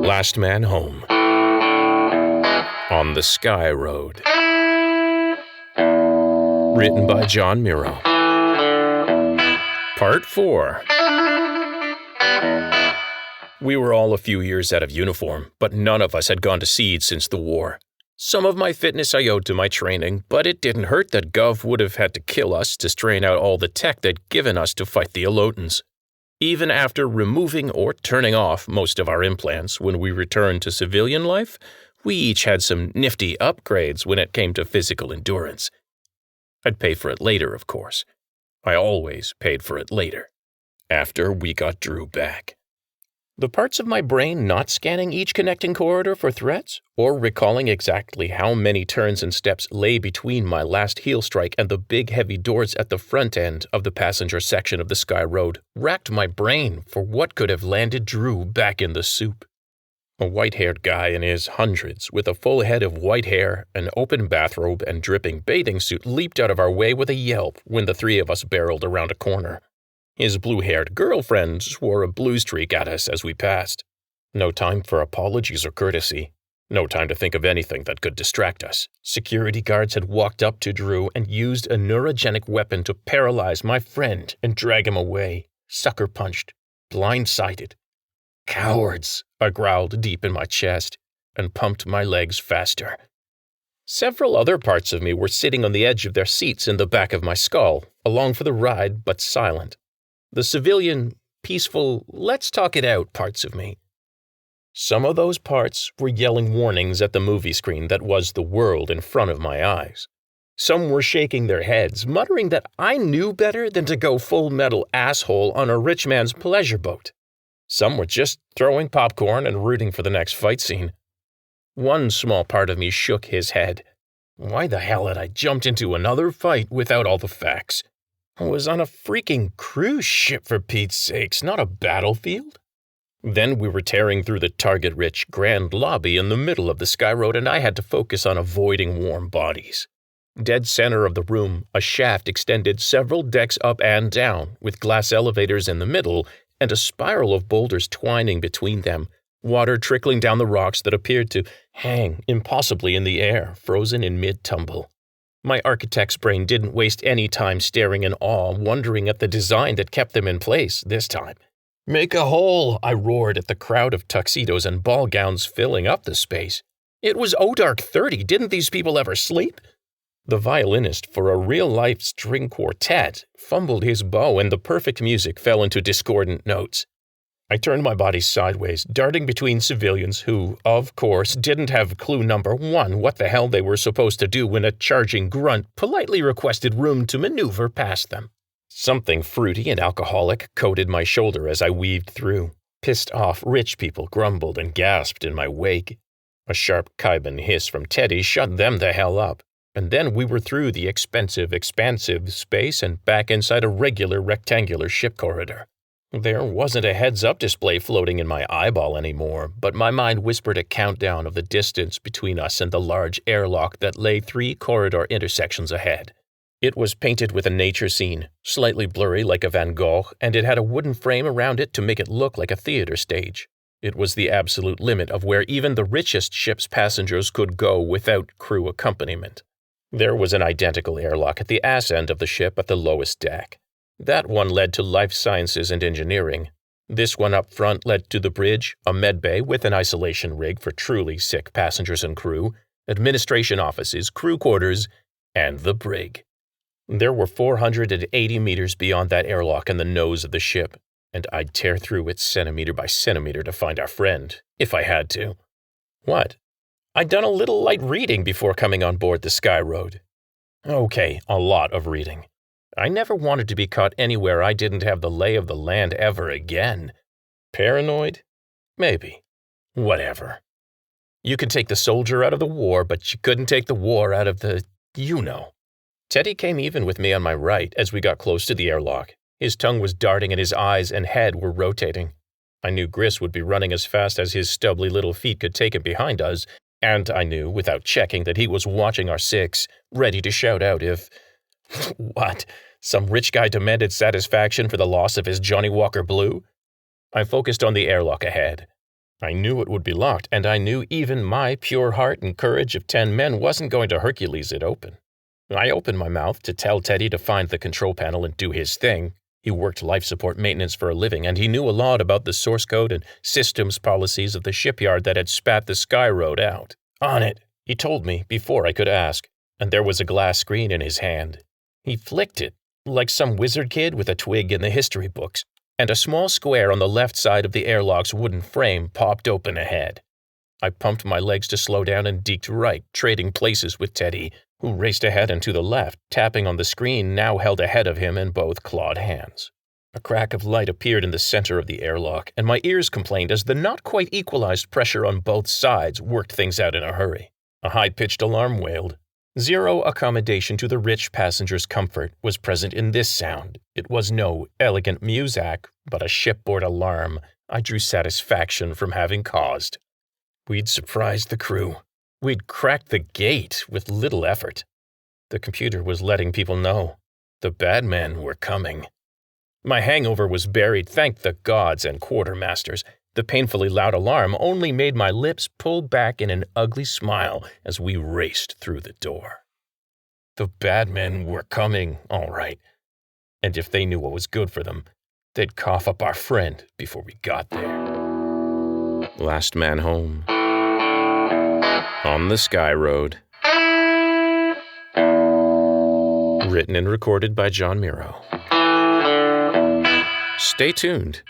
Last Man Home. On the Sky Road. Written by John Miro. Part 4. We were all a few years out of uniform, but none of us had gone to seed since the war. Some of my fitness I owed to my training, but it didn't hurt that Gov would have had to kill us to strain out all the tech they'd given us to fight the Elotans. Even after removing or turning off most of our implants when we returned to civilian life, we each had some nifty upgrades when it came to physical endurance. I'd pay for it later, of course. I always paid for it later, after we got Drew back. The parts of my brain not scanning each connecting corridor for threats, or recalling exactly how many turns and steps lay between my last heel strike and the big heavy doors at the front end of the passenger section of the Sky Road, racked my brain for what could have landed Drew back in the soup. A white-haired guy in his hundreds, with a full head of white hair, an open bathrobe, and dripping bathing suit leaped out of our way with a yelp when the three of us barreled around a corner. His blue-haired girlfriend swore a blue streak at us as we passed. No time for apologies or courtesy. No time to think of anything that could distract us. Security guards had walked up to Drew and used a neurogenic weapon to paralyze my friend and drag him away, sucker-punched, blindsided. Cowards, I growled deep in my chest and pumped my legs faster. Several other parts of me were sitting on the edge of their seats in the back of my skull, along for the ride but silent. The civilian, peaceful, let's-talk-it-out parts of me. Some of those parts were yelling warnings at the movie screen that was the world in front of my eyes. Some were shaking their heads, muttering that I knew better than to go full-metal asshole on a rich man's pleasure boat. Some were just throwing popcorn and rooting for the next fight scene. One small part of me shook his head. Why the hell had I jumped into another fight without all the facts? I was on a freaking cruise ship, for Pete's sakes, not a battlefield. Then we were tearing through the target-rich grand lobby in the middle of the Sky Road, and I had to focus on avoiding warm bodies. Dead center of the room, a shaft extended several decks up and down, with glass elevators in the middle, and a spiral of boulders twining between them, water trickling down the rocks that appeared to hang impossibly in the air, frozen in mid-tumble. My architect's brain didn't waste any time staring in awe, wondering at the design that kept them in place this time. "Make a hole!" I roared at the crowd of tuxedos and ball gowns filling up the space. It was ODark 30. Didn't these people ever sleep? The violinist for a real-life string quartet fumbled his bow and the perfect music fell into discordant notes. I turned my body sideways, darting between civilians who, of course, didn't have clue number one what the hell they were supposed to do when a charging grunt politely requested room to maneuver past them. Something fruity and alcoholic coated my shoulder as I weaved through. Pissed-off rich people grumbled and gasped in my wake. A sharp hiss from Teddy shut them the hell up, and then we were through the expensive, expansive space and back inside a regular rectangular ship corridor. There wasn't a heads-up display floating in my eyeball anymore, but my mind whispered a countdown of the distance between us and the large airlock that lay 3 corridor intersections ahead. It was painted with a nature scene, slightly blurry like a Van Gogh, and it had a wooden frame around it to make it look like a theater stage. It was the absolute limit of where even the richest ship's passengers could go without crew accompaniment. There was an identical airlock at the ass end of the ship at the lowest deck. That one led to life sciences and engineering. This one up front led to the bridge, a med bay with an isolation rig for truly sick passengers and crew, administration offices, crew quarters, and the brig. There were 480 meters beyond that airlock in the nose of the ship, and I'd tear through it centimeter by centimeter to find our friend, if I had to. What? I'd done a little light reading before coming on board the Sky Road. Okay, a lot of reading. I never wanted to be caught anywhere I didn't have the lay of the land ever again. Paranoid? Maybe. Whatever. You could take the soldier out of the war, but you couldn't take the war out of the, Teddy came even with me on my right as we got close to the airlock. His tongue was darting and his eyes and head were rotating. I knew Gris would be running as fast as his stubbly little feet could take him behind us, and I knew, without checking, that he was watching our 6, ready to shout out if... What? Some rich guy demanded satisfaction for the loss of his Johnny Walker Blue? I focused on the airlock ahead. I knew it would be locked, and I knew even my pure heart and courage of 10 men wasn't going to Hercules it open. I opened my mouth to tell Teddy to find the control panel and do his thing. He worked life support maintenance for a living, and he knew a lot about the source code and systems policies of the shipyard that had spat the Sky Road out. On it, he told me before I could ask, and there was a glass screen in his hand. He flicked it, like some wizard kid with a twig in the history books, and a small square on the left side of the airlock's wooden frame popped open ahead. I pumped my legs to slow down and deked right, trading places with Teddy, who raced ahead and to the left, tapping on the screen now held ahead of him in both clawed hands. A crack of light appeared in the center of the airlock, and my ears complained as the not-quite equalized pressure on both sides worked things out in a hurry. A high-pitched alarm wailed. Zero accommodation to the rich passenger's comfort was present in this sound. It was no elegant muzak, but a shipboard alarm I drew satisfaction from having caused. We'd surprised the crew. We'd cracked the gate with little effort. The computer was letting people know. The bad men were coming. My hangover was buried, thank the gods and quartermasters. The painfully loud alarm only made my lips pull back in an ugly smile as we raced through the door. The bad men were coming, all right. And if they knew what was good for them, they'd cough up our friend before we got there. Last Man Home. On the Sky Road. Written and recorded by John Miro. Stay tuned.